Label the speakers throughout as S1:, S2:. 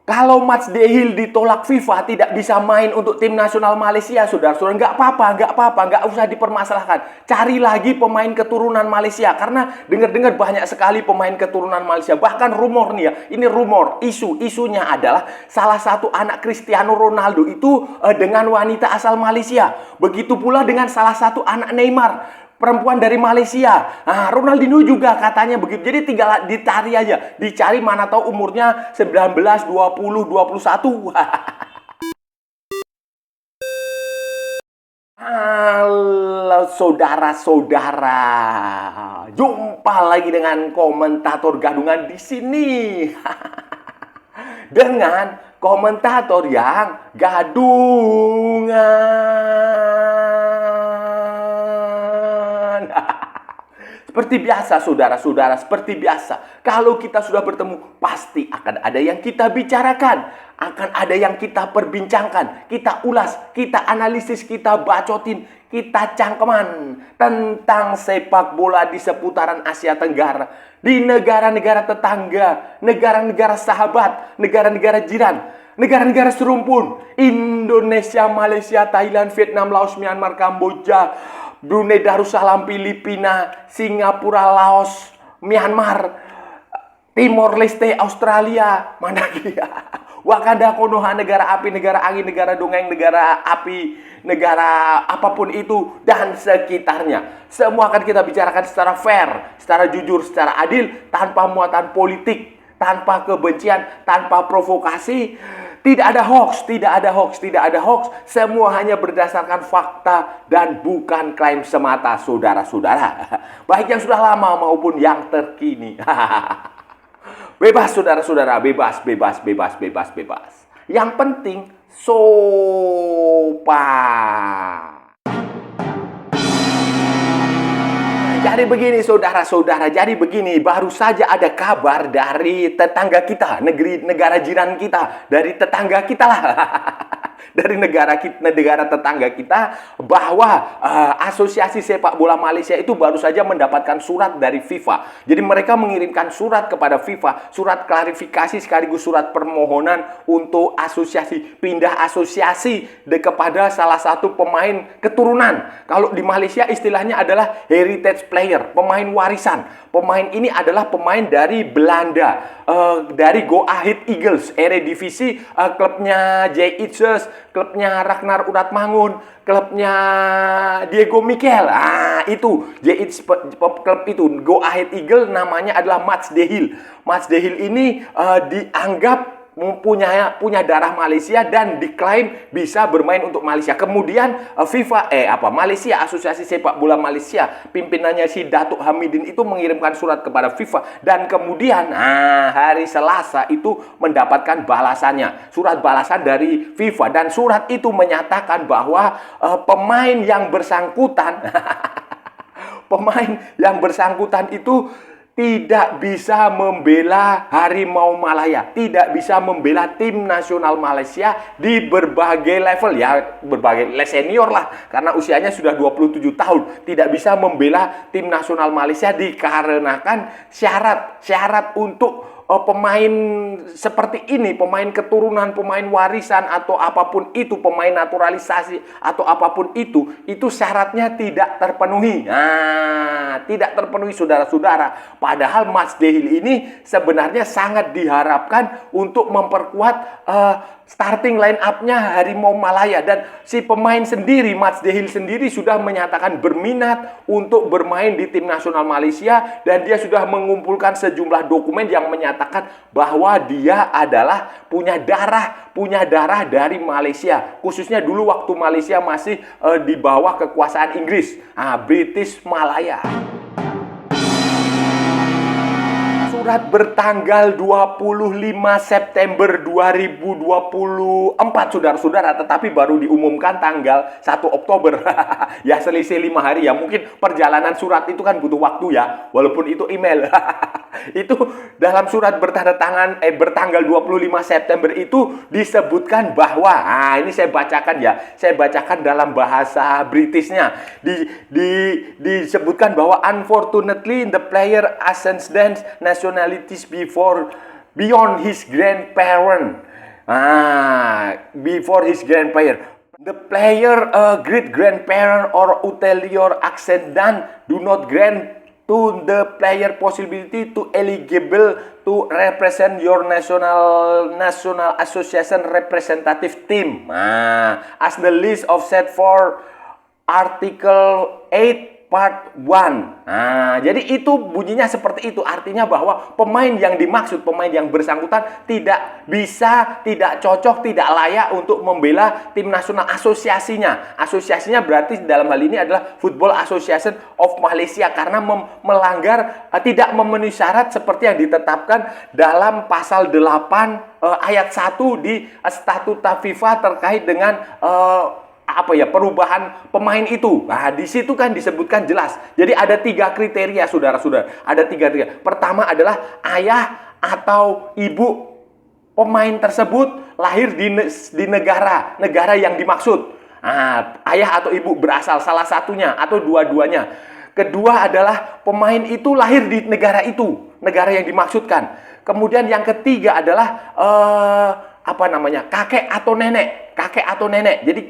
S1: Kalau Matsdehil ditolak FIFA tidak bisa main untuk tim nasional Malaysia, saudara-saudara, nggak usah dipermasalahkan. Cari lagi pemain keturunan Malaysia, karena dengar-dengar banyak sekali pemain keturunan Malaysia. Bahkan rumor nih ya, ini rumor, isunya adalah salah satu anak Cristiano Ronaldo itu dengan wanita asal Malaysia. Begitu pula dengan salah satu anak Neymar, perempuan dari Malaysia. Nah, Ronaldinho juga katanya begitu. Jadi tinggal dicari aja. Dicari, mana tahu umurnya 19, 20, 21. Halo saudara-saudara. Jumpa lagi dengan komentator gadungan di sini. Dengan komentator yang gadungan. Seperti biasa saudara-saudara, seperti biasa. Kalau kita sudah bertemu, pasti akan ada yang kita bicarakan. Akan ada yang kita perbincangkan. Kita ulas, kita analisis, kita bacotin, kita cangkeman tentang sepak bola di seputaran Asia Tenggara. Di negara-negara tetangga, negara-negara sahabat, negara-negara jiran, negara-negara serumpun. Indonesia, Malaysia, Thailand, Vietnam, Laos, Myanmar, Kamboja, Brunei Darussalam, Filipina, Singapura, Laos, Myanmar, Timor Leste, Australia, mana lagi ya? Wakanda, Konoha, negara api, negara angin, negara dongeng, negara api, negara apapun itu, dan sekitarnya. Semua akan kita bicarakan secara fair, secara jujur, secara adil, tanpa muatan politik, tanpa kebencian, tanpa provokasi. Tidak ada hoax, tidak ada hoax, tidak ada hoax. Semua hanya berdasarkan fakta dan bukan klaim semata, saudara-saudara. Baik yang sudah lama maupun yang terkini. Bebas, saudara-saudara, bebas, bebas, bebas, bebas, bebas. Yang penting sopan. Jadi begini saudara-saudara, jadi begini, baru saja ada kabar dari tetangga kita, negara jiran kita, dari tetangga kita lah. Dari negara tetangga kita, bahwa Asosiasi Sepak Bola Malaysia itu baru saja mendapatkan surat dari FIFA. Jadi mereka mengirimkan surat kepada FIFA, surat klarifikasi sekaligus surat permohonan untuk pindah asosiasi kepada salah satu pemain keturunan. Kalau di Malaysia istilahnya adalah heritage player, pemain warisan. Pemain ini adalah pemain dari Belanda, dari Go Ahead Eagles, Eredivisie, klubnya Jay Eagles, klubnya Ragnar Uratmangun, klubnya Diego Miquel. Itu klub itu, Go Ahead Eagles, namanya adalah Matsdehil. Matsdehil ini dianggap punya darah Malaysia dan diklaim bisa bermain untuk Malaysia. Kemudian Malaysia, Asosiasi Sepak Bola Malaysia, pimpinannya si Datuk Hamidin itu mengirimkan surat kepada FIFA, dan kemudian hari Selasa itu mendapatkan balasannya, surat balasan dari FIFA, dan surat itu menyatakan bahwa pemain yang bersangkutan itu tidak bisa membela Harimau Malaya, tidak bisa membela tim nasional Malaysia di berbagai level, ya berbagai senior lah, karena usianya sudah 27 tahun, tidak bisa membela tim nasional Malaysia dikarenakan syarat untuk pemain seperti ini, pemain keturunan, pemain warisan atau apapun itu, pemain naturalisasi atau apapun itu syaratnya tidak terpenuhi. Tidak terpenuhi saudara-saudara. Padahal Matsdehil ini sebenarnya sangat diharapkan untuk memperkuat starting line up-nya Harimau Malaya, dan si pemain sendiri, Matsdehil sendiri sudah menyatakan berminat untuk bermain di tim nasional Malaysia, dan dia sudah mengumpulkan sejumlah dokumen yang menyatakan bahwa dia adalah punya darah dari Malaysia, khususnya dulu waktu Malaysia masih di bawah kekuasaan Inggris, British Malaya. Surat bertanggal 25 September 2024, saudara-saudara, tetapi baru diumumkan tanggal 1 Oktober. Ya selisih 5 hari ya. Mungkin perjalanan surat itu kan butuh waktu ya, walaupun itu email. Itu dalam surat bertanggal 25 September itu disebutkan bahwa, ini saya bacakan ya. Saya bacakan dalam bahasa Britishnya. Disebutkan bahwa unfortunately the player ascends nationalities beyond his grandparent. Before his grandparent. The player, great grandparent or ulterior ascendant do not grant to the player possibility to eligible to represent your national association representative team. As the list of set for Article 8 Part 1. Jadi itu bunyinya seperti itu. Artinya bahwa pemain yang dimaksud, pemain yang bersangkutan tidak bisa, tidak cocok, tidak layak untuk membela tim nasional asosiasinya. Asosiasinya berarti dalam hal ini adalah Football Association of Malaysia karena melanggar, tidak memenuhi syarat seperti yang ditetapkan dalam pasal 8 ayat 1 di Statuta FIFA terkait dengan perubahan pemain itu. Di situ kan disebutkan jelas. Jadi ada 3 kriteria, saudara-saudara. Ada 3 kriteria. Pertama adalah ayah atau ibu pemain tersebut lahir di negara yang dimaksud. Ayah atau ibu berasal salah satunya atau dua-duanya. Kedua adalah pemain itu lahir di negara itu, negara yang dimaksudkan. Kemudian yang ketiga adalah kakek atau nenek. Jadi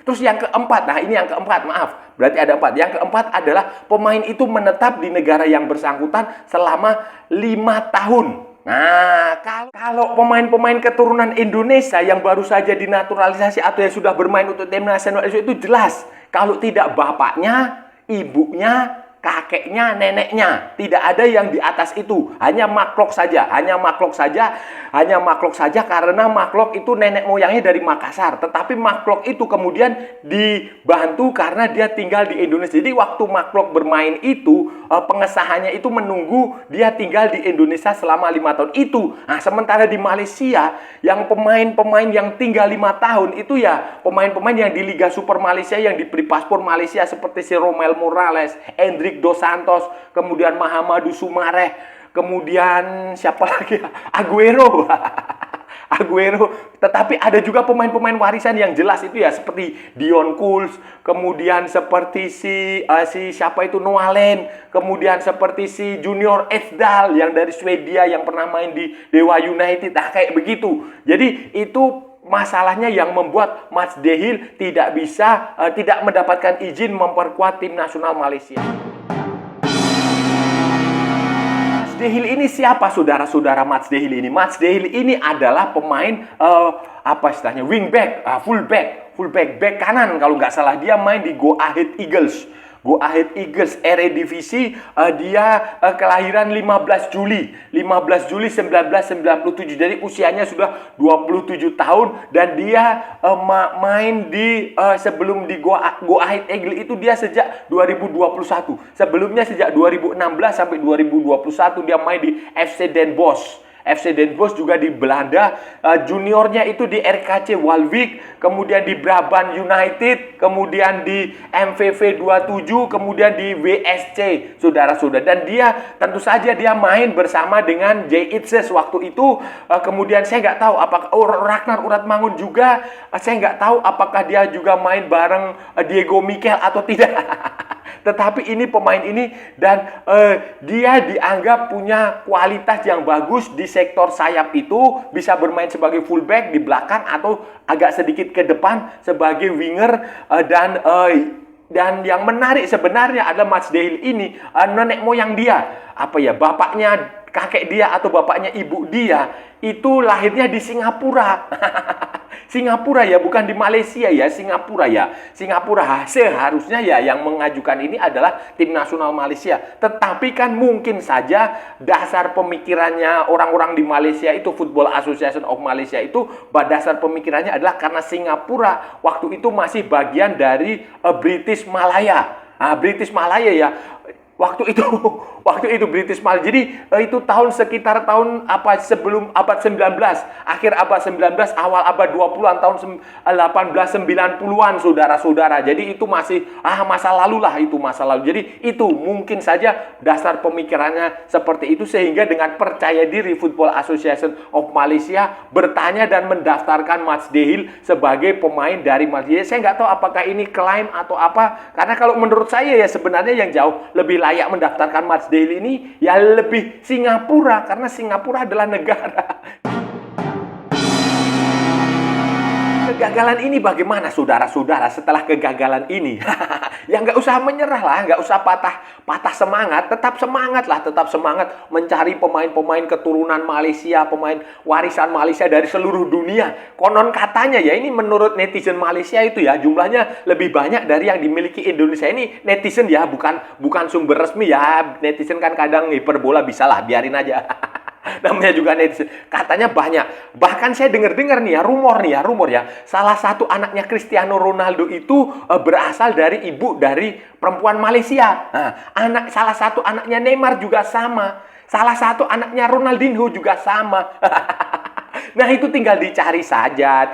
S1: terus yang keempat, ini yang keempat, maaf, berarti ada 4. Yang keempat adalah pemain itu menetap di negara yang bersangkutan selama 5 tahun. Kalau pemain-pemain keturunan Indonesia yang baru saja dinaturalisasi atau yang sudah bermain untuk tim nasional itu jelas. Kalau tidak bapaknya, ibunya, kakeknya, neneknya, tidak ada yang di atas itu, hanya maklok saja karena maklok itu nenek moyangnya dari Makassar, tetapi maklok itu kemudian dibantu karena dia tinggal di Indonesia. Jadi waktu maklok bermain itu, pengesahannya itu menunggu dia tinggal di Indonesia selama 5 tahun itu. Sementara di Malaysia, yang pemain-pemain yang tinggal 5 tahun itu ya pemain-pemain yang di Liga Super Malaysia, yang diberi paspor Malaysia seperti si Romel Morales, Hendrik Dos Santos, kemudian Mahamadou Soumaré, kemudian siapa lagi? Aguero. Tetapi ada juga pemain-pemain warisan yang jelas itu ya, seperti Dion Kuls, kemudian seperti si siapa itu, Noalen, kemudian seperti si Junior Edsdal yang dari Swedia yang pernah main di Dewa United, kayak begitu. Jadi itu masalahnya yang membuat Mats De Hill tidak mendapatkan izin memperkuat tim nasional Malaysia. Mats De Hill ini siapa, saudara-saudara? Mats De Hill ini, ini adalah pemain wingback, fullback, back kanan kalau nggak salah. Dia main di Go Ahead Eagles, Eredivisie. Dia kelahiran 15 Juli 1997. Jadi usianya sudah 27 tahun dan dia main di sebelum di Go Ahead Eagles itu dia sejak 2021. Sebelumnya sejak 2016 sampai 2021 dia main di FC Den Bosch. Juga di Belanda, juniornya itu di RKC Waalwijk, kemudian di Brabant United, kemudian di MVV 27, kemudian di WSC, saudara-saudara. Dan dia tentu saja dia main bersama dengan Jay Itzes waktu itu. Kemudian saya nggak tahu apakah Ragnar Uratmangun juga, saya nggak tahu apakah dia juga main bareng Diego Mikel atau tidak. Tetapi ini pemain ini dan dia dianggap punya kualitas yang bagus di sektor sayap itu, bisa bermain sebagai fullback di belakang atau agak sedikit ke depan sebagai winger. Dan yang menarik sebenarnya adalah Mats De Hill ini, nenek moyang dia, bapaknya, kakek dia atau bapaknya ibu dia itu lahirnya di Singapura. Singapura ya, bukan di Malaysia ya, Singapura ya. Singapura seharusnya ya yang mengajukan ini adalah tim nasional Malaysia. Tetapi kan mungkin saja dasar pemikirannya orang-orang di Malaysia itu, Football Association of Malaysia itu, dasar pemikirannya adalah karena Singapura waktu itu masih bagian dari British Malaya. British Malaya ya. Waktu itu British Malaya. Jadi itu sekitar tahun sebelum abad 19, akhir abad 19, awal abad 20-an, tahun 1890-an, saudara-saudara. Jadi itu masih masa lalu lah, itu masa lalu. Jadi itu mungkin saja dasar pemikirannya seperti itu, sehingga dengan percaya diri Football Association of Malaysia bertanya dan mendaftarkan Mats De Hill sebagai pemain dari Malaysia. Saya nggak tahu apakah ini klaim atau apa, karena kalau menurut saya ya sebenarnya yang jauh lebih layak mendaftarkan Mats De Hill ini ya lebih Singapura, karena Singapura adalah negara. kegagalan ini bagaimana saudara-saudara setelah kegagalan ini? Ya nggak usah menyerah lah, nggak usah patah semangat, tetap semangat lah, tetap semangat mencari pemain-pemain keturunan Malaysia, pemain warisan Malaysia dari seluruh dunia. Konon katanya ya, ini menurut netizen Malaysia itu ya, jumlahnya lebih banyak dari yang dimiliki Indonesia. Ini netizen ya, bukan sumber resmi ya. Netizen kan kadang hiperbola, bisa lah, biarin aja. Namanya juga netizen. Katanya banyak. Bahkan saya dengar-dengar nih ya, rumor ya. Salah satu anaknya Cristiano Ronaldo itu berasal dari ibu dari perempuan Malaysia. Nah, salah satu anaknya Neymar juga sama. Salah satu anaknya Ronaldinho juga sama. Nah, itu tinggal dicari saja,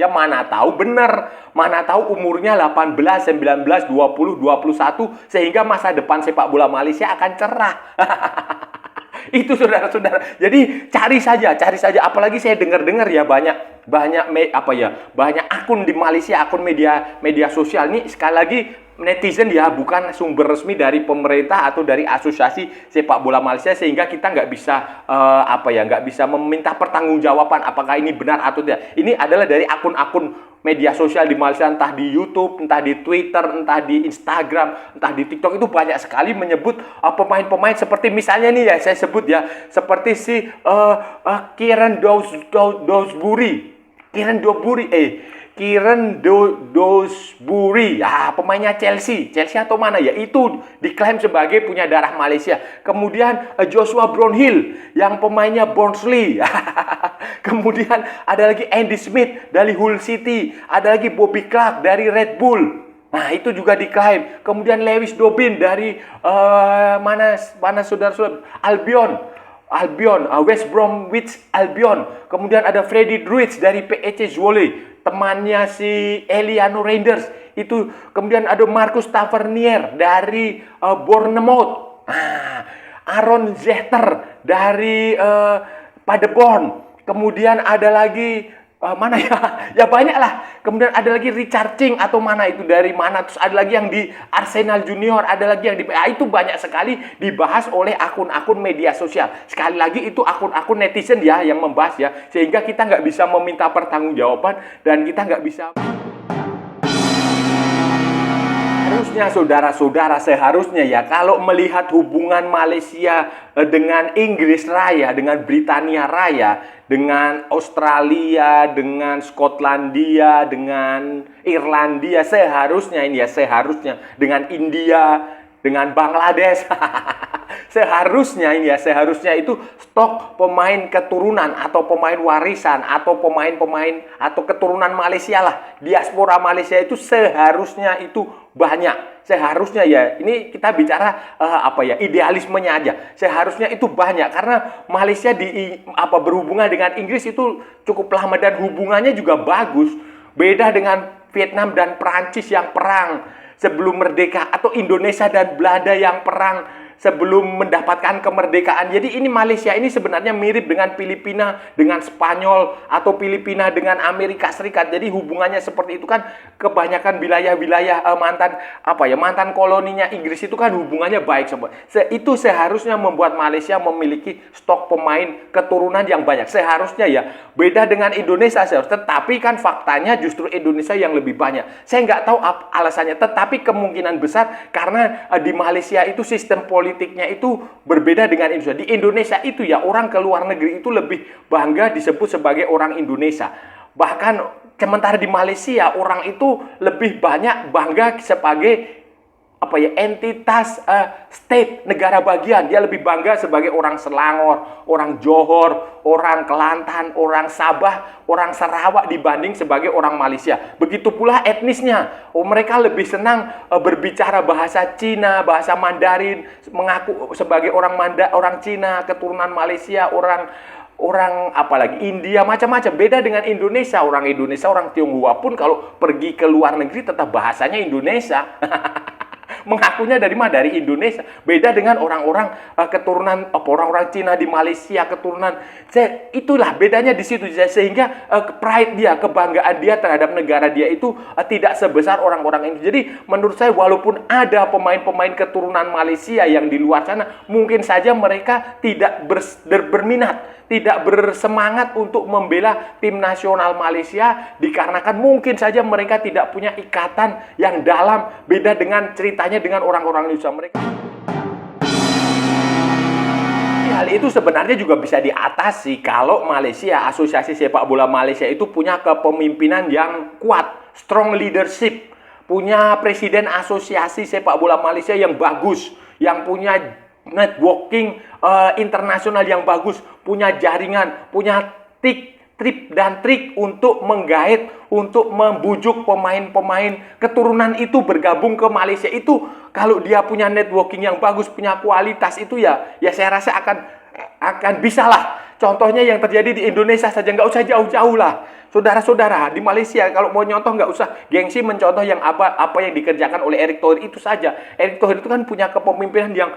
S1: mana tahu benar. Mana tahu umurnya 18, 19, 20, 21 sehingga masa depan sepak bola Malaysia akan cerah. Itu saudara-saudara. Jadi cari saja. Apalagi saya dengar-dengar ya banyak akun di Malaysia, akun media sosial ini sekali lagi netizen ya, bukan sumber resmi dari pemerintah atau dari asosiasi sepak bola Malaysia, sehingga kita nggak bisa meminta pertanggungjawaban apakah ini benar atau tidak. Ini adalah dari akun-akun media sosial di Malaysia, entah di YouTube, entah di Twitter, entah di Instagram, entah di TikTok, itu banyak sekali menyebut pemain-pemain seperti misalnya nih ya, saya sebut ya, seperti si Kieran Dewsbury, pemainnya Chelsea atau mana ya, itu diklaim sebagai punya darah Malaysia. Kemudian Joshua Brownhill yang pemainnya Barnsley. Kemudian ada lagi Andy Smith dari Hull City, ada lagi Bobby Clark dari Red Bull. Nah, itu juga diklaim. Kemudian Lewis Dobbin dari mana saudara-saudara, West Bromwich Albion. Kemudian ada Freddie Druids dari PEC Zwolle, temannya si Eliano Reinders itu. Kemudian ada Marcus Tavernier dari Bournemouth. Aaron Zechter dari Paderborn. Kemudian ada lagi mana ya? Ya banyak lah. Kemudian ada lagi Richard Ching atau mana itu dari mana. Terus ada lagi yang di Arsenal Junior, ada lagi yang di itu banyak sekali dibahas oleh akun-akun media sosial. Sekali lagi itu akun-akun netizen ya yang membahas ya, sehingga kita nggak bisa meminta pertanggungjawaban dan kita nggak bisa. Seharusnya saudara-saudara, ya kalau melihat hubungan Malaysia dengan Inggris Raya, dengan Britania Raya, dengan Australia, dengan Skotlandia, dengan Irlandia, seharusnya dengan India, dengan Bangladesh. Seharusnya itu stok pemain keturunan atau pemain warisan atau pemain-pemain atau keturunan Malaysia lah, diaspora Malaysia itu seharusnya itu banyak. Seharusnya ya, ini kita bicara idealismenya aja. Seharusnya itu banyak karena Malaysia berhubungan dengan Inggris itu cukup lama dan hubungannya juga bagus. Beda dengan Vietnam dan Perancis yang perang sebelum merdeka, atau Indonesia dan Belanda yang perang sebelum mendapatkan kemerdekaan. Jadi ini Malaysia ini sebenarnya mirip dengan Filipina dengan Spanyol, atau Filipina dengan Amerika Serikat. Jadi hubungannya seperti itu kan, kebanyakan wilayah-wilayah mantan koloninya Inggris itu kan hubungannya baik semua. Itu seharusnya membuat Malaysia memiliki stok pemain keturunan yang banyak. Seharusnya ya, beda dengan Indonesia tetapi kan faktanya justru Indonesia yang lebih banyak. Saya nggak tahu alasannya, tetapi kemungkinan besar karena di Malaysia itu sistem politiknya itu berbeda dengan Indonesia. Di Indonesia itu ya, orang ke luar negeri itu lebih bangga disebut sebagai orang Indonesia. Bahkan sementara di Malaysia orang itu lebih banyak bangga sebagai entitas state, negara bagian. Dia lebih bangga sebagai orang Selangor, orang Johor, orang Kelantan, orang Sabah, orang Sarawak dibanding sebagai orang Malaysia. Begitu pula etnisnya. Mereka lebih senang berbicara bahasa Cina, bahasa Mandarin, mengaku sebagai orang Cina, keturunan Malaysia, orang apalagi India, macam-macam. Beda dengan Indonesia, orang Tionghoa pun kalau pergi ke luar negeri tetap bahasanya Indonesia. Mengakunya dari mana? Dari Indonesia. Beda dengan orang-orang keturunan orang-orang Cina di Malaysia, keturunan. Itulah bedanya di situ. Sehingga pride dia, kebanggaan dia terhadap negara dia itu tidak sebesar orang-orang ini. Jadi menurut saya, walaupun ada pemain-pemain keturunan Malaysia yang di luar sana, mungkin saja mereka tidak berminat, tidak bersemangat untuk membela tim nasional Malaysia dikarenakan mungkin saja mereka tidak punya ikatan yang dalam, beda dengan ceritanya dengan orang-orang Indonesia mereka. Hal itu sebenarnya juga bisa diatasi kalau Malaysia, Asosiasi Sepak Bola Malaysia itu punya kepemimpinan yang kuat, strong leadership, punya presiden Asosiasi Sepak Bola Malaysia yang bagus, yang punya networking internasional yang bagus, punya jaringan, punya trik dan trik untuk menggait, untuk membujuk pemain-pemain keturunan itu bergabung ke Malaysia. Itu kalau dia punya networking yang bagus, punya kualitas itu ya saya rasa akan bisa lah. Contohnya yang terjadi di Indonesia saja, nggak usah jauh-jauh lah. Saudara-saudara, di Malaysia kalau mau nyontoh nggak usah gengsi mencontoh yang apa yang dikerjakan oleh Erick Thohir itu saja. Erick Thohir itu kan punya kepemimpinan yang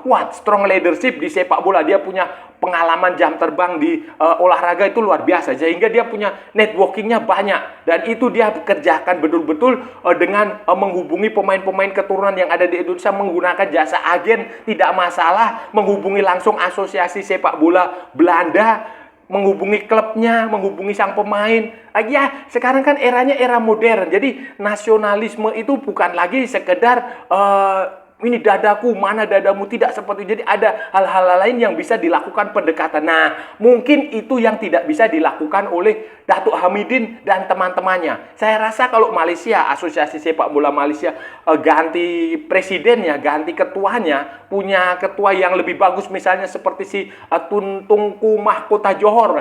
S1: kuat, strong leadership di sepak bola. Dia punya pengalaman jam terbang di olahraga itu luar biasa, sehingga dia punya networkingnya banyak. Dan itu dia kerjakan betul-betul dengan menghubungi pemain-pemain keturunan yang ada di Indonesia menggunakan jasa agen, tidak masalah. Menghubungi langsung Asosiasi Sepak Bola Belanda, menghubungi klubnya, menghubungi sang pemain. Ya, sekarang kan eranya era modern. Jadi nasionalisme itu bukan lagi sekedar ini dadaku, mana dadamu, tidak seperti itu. Jadi ada hal-hal lain yang bisa dilakukan pendekatan. Nah, mungkin itu yang tidak bisa dilakukan oleh Datuk Hamidin dan teman-temannya. Saya rasa kalau Malaysia, Asosiasi Sepak Bola Malaysia ganti presidennya, ganti ketuanya, punya ketua yang lebih bagus, misalnya seperti si Tun Tungku Mahkota Johor,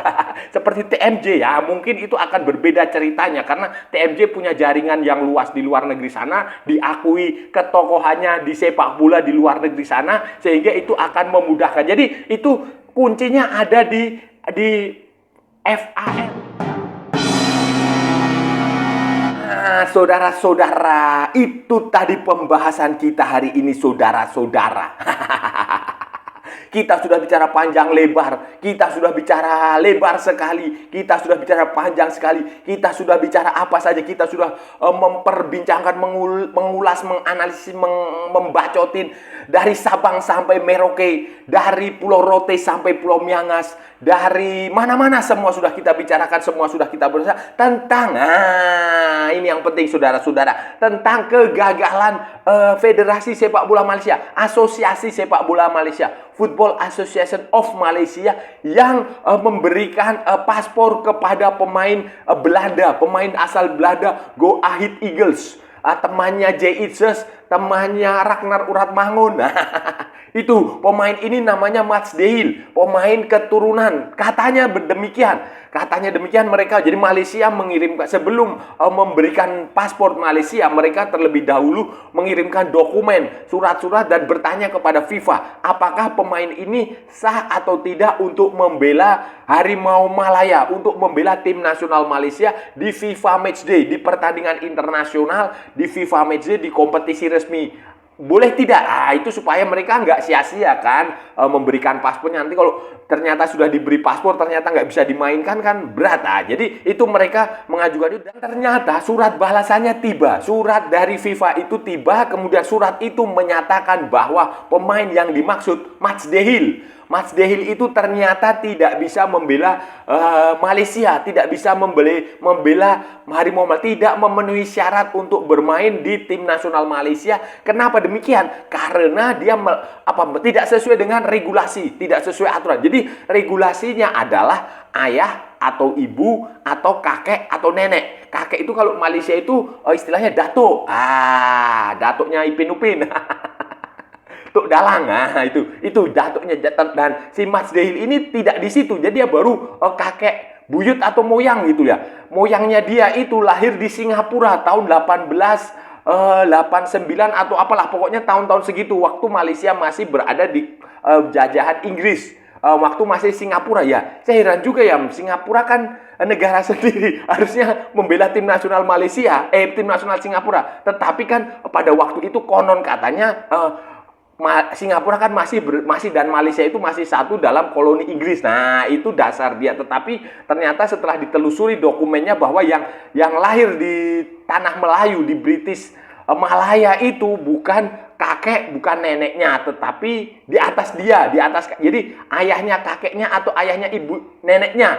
S1: seperti TMJ ya, mungkin itu akan berbeda ceritanya karena TMJ punya jaringan yang luas di luar negeri sana, diakui ketokohannya di sepak bola di luar negeri sana, sehingga itu akan memudahkan. Jadi itu kuncinya ada di FAM. Nah, saudara-saudara, itu tadi pembahasan kita hari ini, saudara-saudara. Kita sudah bicara panjang lebar, kita sudah bicara lebar sekali, kita sudah bicara panjang sekali, kita sudah bicara apa saja, kita sudah memperbincangkan, mengulas, menganalisis, membacotin dari Sabang sampai Merauke, dari Pulau Rote sampai Pulau Miangas, dari mana-mana semua sudah kita bicarakan, semua sudah kita berusaha tentang, ini yang penting saudara-saudara, tentang kegagalan Federasi Sepak Bola Malaysia, Asosiasi Sepak Bola Malaysia, Football Association of Malaysia yang memberikan paspor kepada pemain Belanda, pemain asal Belanda, Go Ahead Eagles, temannya Jay Itzes, temannya Ragnar Uratmangun. Itu pemain ini namanya Mats Dehil, pemain keturunan. Katanya demikian mereka. Jadi Malaysia mengirimkan, sebelum memberikan paspor Malaysia, mereka terlebih dahulu mengirimkan dokumen, surat-surat dan bertanya kepada FIFA, apakah pemain ini sah atau tidak untuk membela Harimau Malaya, untuk membela tim nasional Malaysia di FIFA Matchday, di pertandingan internasional, di FIFA Matchday, di kompetisi resmi. Boleh tidak? Itu supaya mereka nggak sia-sia kan memberikan paspornya. Nanti kalau ternyata sudah diberi paspor ternyata nggak bisa dimainkan kan berat. Jadi itu mereka mengajukan itu dan ternyata surat balasannya tiba. Surat dari FIFA itu tiba, kemudian surat itu menyatakan bahwa pemain yang dimaksud Mats Dehil itu ternyata tidak bisa membela Malaysia, tidak bisa membela Harimau Malaysia, tidak memenuhi syarat untuk bermain di tim nasional Malaysia. Kenapa demikian? Karena dia tidak sesuai dengan regulasi, tidak sesuai aturan. Jadi regulasinya adalah ayah atau ibu atau kakek atau nenek. Kakek itu kalau Malaysia itu istilahnya datuk. Datuknya Ipin Upin. Tuk Dalang, itu datuknya. Dan si Mats Dehil ini tidak di situ, jadi dia baru kakek buyut atau moyang gitu ya. Moyangnya dia itu lahir di Singapura tahun 1889 atau apalah, pokoknya tahun-tahun segitu, waktu Malaysia masih berada di jajahan Inggris. Waktu masih Singapura ya. Saya heran juga ya, Singapura kan negara sendiri, harusnya membela tim nasional Malaysia, tim nasional Singapura. Tetapi kan pada waktu itu konon katanya Singapura kan masih dan Malaysia itu masih satu dalam koloni Inggris. Nah, itu dasar dia. Tetapi ternyata setelah ditelusuri dokumennya bahwa yang lahir di tanah Melayu, di British Malaya itu bukan kakek, bukan neneknya, tetapi di atas dia, di atas. Jadi ayahnya kakeknya atau ayahnya ibu neneknya.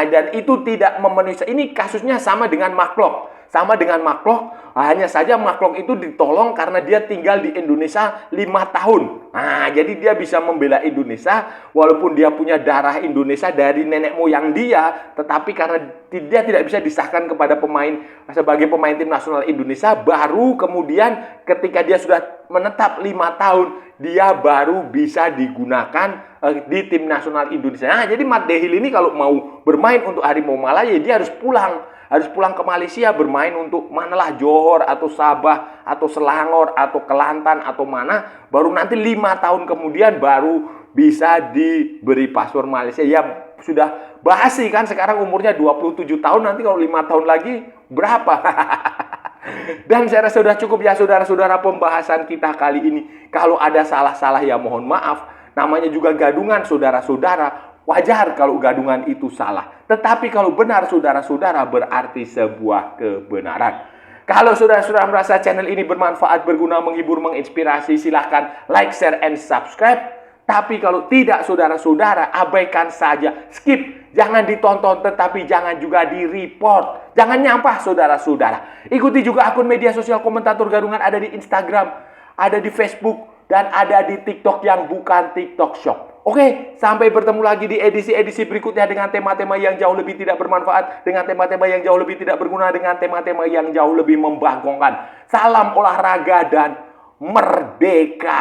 S1: Dan itu tidak memenuhi. Ini kasusnya sama dengan makhluk. Sama dengan makhluk, hanya saja makhluk itu ditolong karena dia tinggal di Indonesia 5 tahun. Jadi dia bisa membela Indonesia walaupun dia punya darah Indonesia dari nenek moyang dia, tetapi karena dia tidak bisa disahkan kepada pemain sebagai pemain tim nasional Indonesia, baru kemudian ketika dia sudah menetap 5 tahun, dia baru bisa digunakan di tim nasional Indonesia. Jadi Mat Dehil ini kalau mau bermain untuk Harimau Malaya, dia harus pulang. Harus pulang ke Malaysia bermain untuk manalah Johor atau Sabah atau Selangor atau Kelantan atau mana, baru nanti 5 tahun kemudian baru bisa diberi paspor Malaysia. Ya sudah basi kan, sekarang umurnya 27 tahun, nanti kalau 5 tahun lagi berapa? Dan saya rasa sudah cukup ya saudara-saudara pembahasan kita kali ini. Kalau ada salah-salah ya mohon maaf. Namanya juga gadungan saudara-saudara. Wajar kalau gadungan itu salah. Tetapi kalau benar saudara-saudara berarti sebuah kebenaran. Kalau saudara-saudara merasa channel ini bermanfaat, berguna, menghibur, menginspirasi, silahkan like, share, and subscribe. Tapi kalau tidak saudara-saudara, abaikan saja. Skip. Jangan ditonton, tetapi jangan juga di-report. Jangan nyampah saudara-saudara. Ikuti juga akun media sosial Komentator Gadungan, ada di Instagram, ada di Facebook, dan ada di TikTok yang bukan TikTok Shop. Oke, sampai bertemu lagi di edisi-edisi berikutnya dengan tema-tema yang jauh lebih tidak bermanfaat, dengan tema-tema yang jauh lebih tidak berguna, dengan tema-tema yang jauh lebih membangkongkan. Salam olahraga dan merdeka!